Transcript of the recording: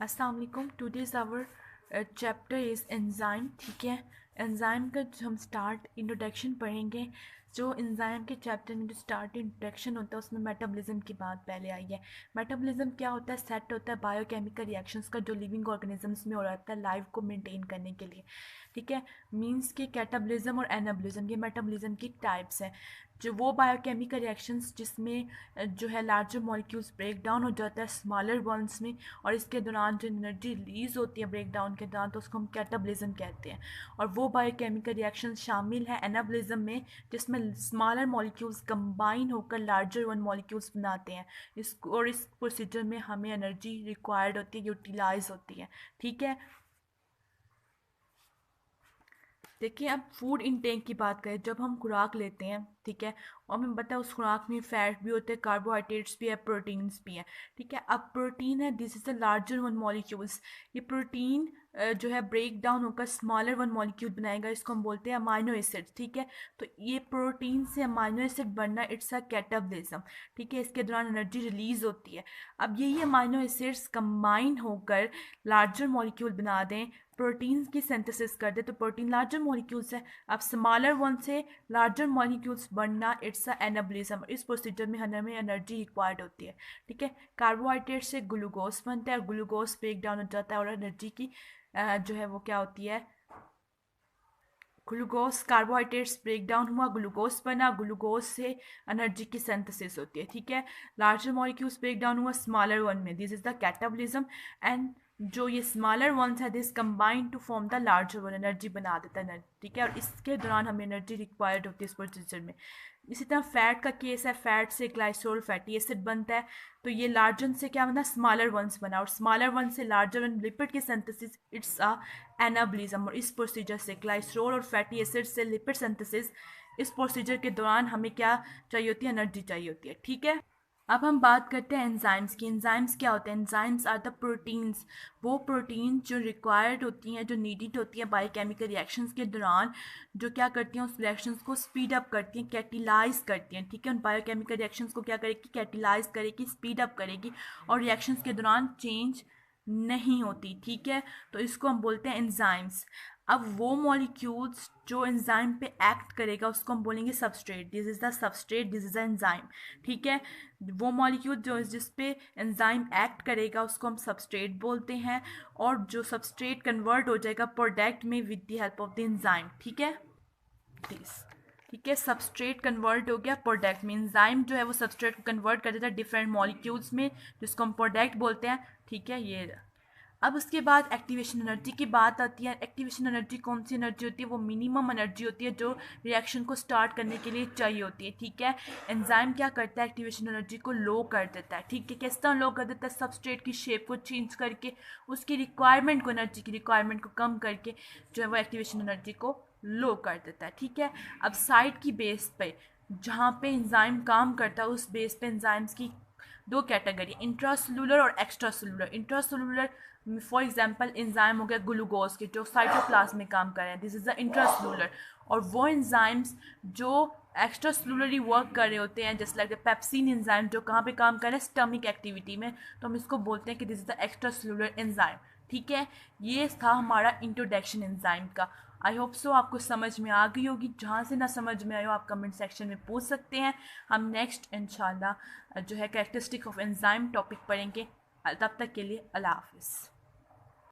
अस्सलाम वालेकुम। Today's our chapter is enzyme. ठीक है, एंजाइम का हम स्टार्ट इंट्रोडक्शन पढ़ेंगे। जो एंजाइम के चैप्टर में जो स्टार्ट इंट्रोडक्शन होता है उसमें मेटाबॉलिज्म की बात पहले आई है। मेटाबॉलिज्म क्या होता है? सेट होता है बायोकेमिकल रिएक्शंस का जो लिविंग ऑर्गेनिजम्स में हो रहा है लाइफ को मेंटेन करने के लिए। ठीक है, मींस कि कैटाबॉलिज्म और एनाबॉलिज्म ये मेटाबॉलिज्म की टाइप्स हैं। जो वो बायोकेमिकल रिएक्शंस जिसमें जो है लार्जर मॉलिक्यूल्स ब्रेक डाउन हो जाता है स्मॉलर वंस में, और इसके दौरान जो एनर्जी रिलीज होती है ब्रेक डाउन के दौरान तो उसको हम कैटाबॉलिज्म कहते हैं। और वो बायोकेमिकल रिएक्शन शामिल है एनाबॉलिज्म में जिसमें स्मॉलर मॉलिक्यूल्स कंबाइन होकर लार्जर वन मॉलिक्यूल्स बनाते हैं। इस प्रोसीजर में हमें एनर्जी रिक्वायर्ड होती है, यूटिलाइज होती है। ठीक है, देखिए अब फूड इनटेक की बात करें, जब हम खुराक लेते हैं, ठीक है, और हमें पता है उस खुराक में फैट भी होते हैं, कार्बोहाइड्रेट्स भी है, प्रोटीन्स भी हैं। ठीक है, अब प्रोटीन है, this is the larger one molecules. ये प्रोटीन जो है ब्रेक डाउन होकर स्मॉलर वन मॉलिक्यूल बनाएगा, इसको हम बोलते हैं अमाइनो एसिड्स। ठीक है, तो ये प्रोटीन से अमाइनो एसिड बनना इट्स अ कैटाबॉलिज्म। ठीक है, इसके दौरान एनर्जी रिलीज होती है। अब यही अमाइनो एसिड्स कंबाइन होकर लार्जर मॉलिक्यूल बना दें, प्रोटीन की सिंथेसिस कर दे, तो प्रोटीन लार्जर मॉलिक्यूल्स है। अब स्मॉलर वन से लार्जर मॉलिक्यूल्स बनना इट्स अ एनाबॉलिज्म। इस प्रोसीजर में हमें एनर्जी रिक्वायर्ड होती है। ठीक है, कार्बोहाइड्रेट से ग्लूकोज बनता है, ग्लूकोज ब्रेक डाउन हो जाता है और एनर्जी की जो है वो क्या होती है, ग्लूकोज, कार्बोहाइड्रेट्स ब्रेक डाउन हुआ, ग्लूकोज बना, ग्लूकोज से एनर्जी की सिंथेसिस होती है। ठीक है, लार्जर मॉलिक्यूल्स ब्रेक डाउन हुआ स्मॉलर वन में, this is the catabolism. And जो ये स्मॉलर वंस है this combine to form the larger one, energy बना देता है। ठीक है, और इसके दौरान हमें एनर्जी रिक्वायर्ड होती है इस प्रोसीजर में। इसी तरह फैट का केस है, फैट से ग्लाइसोल फैटी एसिड बनता है, तो ये लार्जर से क्या बना, स्मॉलर वंस बना, और स्मॉलर वन से लार्जर वन लिपिड की सिंथेसिस इट्स अ एनाबॉलिज्म। और इस प्रोसीजर से ग्लाइसरोल और फैटी एसिड से लिपिड सिंथेसिस, इस प्रोसीजर के दौरान हमें क्या चाहिए होती है, एनर्जी चाहिए होती है। ठीक है, अब हम बात करते हैं एंजाइम्स की। एंजाइम्स क्या होते हैं? एंजाइम्स आर द प्रोटीन्स, वो प्रोटीन जो रिक्वायर्ड होती हैं, जो नीडेड होती हैं बायोकेमिकल रिएक्शंस के दौरान, जो क्या करती हैं उस रिएक्शंस को स्पीड अप करती हैं, कैटिलाइज करती हैं। ठीक है, उन बायोकेमिकल रिएक्शंस को क्या करेगी, कैटिलाइज करेगी, स्पीड अप करेगी, और रिएक्शंस के दौरान चेंज नहीं होती। ठीक है, तो इसको हम बोलते हैं एंजाइम्स। अब वो मॉलिक्यूल्स जो एंजाइम पे एक्ट करेगा उसको हम बोलेंगे substrate, this is the substrate, this is the enzyme. ठीक है, वो मॉलिक्यूल जो जिस पे एंजाइम एक्ट करेगा उसको हम सबस्ट्रेट बोलते हैं, और जो सबस्ट्रेट कन्वर्ट हो जाएगा प्रोडक्ट में with the help of the enzyme. ठीक है, प्लीज। ठीक है, सबस्ट्रेट कन्वर्ट हो गया प्रोडक्ट में, एंजाइम जो है वो सबस्ट्रेट को कन्वर्ट कर देता है डिफरेंट मॉलिक्यूल्स में जिसको हम प्रोडक्ट बोलते हैं। ठीक है, ये अब उसके बाद एक्टिवेशन एनर्जी की बात आती है। एक्टिवेशन एनर्जी कौन सी एनर्जी होती है? वो मिनिमम एनर्जी होती है जो रिएक्शन को स्टार्ट करने के लिए चाहिए होती है। ठीक है, एंजाइम क्या करता है, एक्टिवेशन एनर्जी को लो कर देता है। ठीक है, किस तरह लो कर देता है? सबस्ट्रेट की शेप को चेंज करके, उसकी रिक्वायरमेंट को, एनर्जी की रिक्वायरमेंट को कम करके जो है वो एक्टिवेशन एनर्जी को लो कर देता है। ठीक है, अब साइड की बेस पे जहाँ पे एंजाइम काम करता है उस बेस पे एंजाइम्स की दो कैटेगरी, इंट्रासेलुलर और extracellular. Intracellular for example enzyme हो गया ग्लूकोज के जो साइटोप्लाज्म में काम कर रहे हैं, दिस इज द इंट्रासेलुलर। और वो एंजाइम्स जो एक्स्ट्रा सेलुलरी वर्क कर रहे होते हैं, जैसे लाइक पेप्सिन एंजाइम जो कहाँ पे काम कर रहे हैं, स्टमिक एक्टिविटी में, तो हम इसको बोलते हैं कि this is the extra cellular enzyme. ठीक है, ये था हमारा इंट्रोडक्शन एंजाइम का। आई होप सो आपको समझ में आ गई होगी। जहाँ से ना समझ में आयो आप कमेंट सेक्शन में पूछ सकते हैं। हम नेक्स्ट इंशाल्लाह जो है कैरेक्टरिस्टिक ऑफ एंजाइम टॉपिक पढ़ेंगे। तब तक के लिए अल्लाह हाफिज़।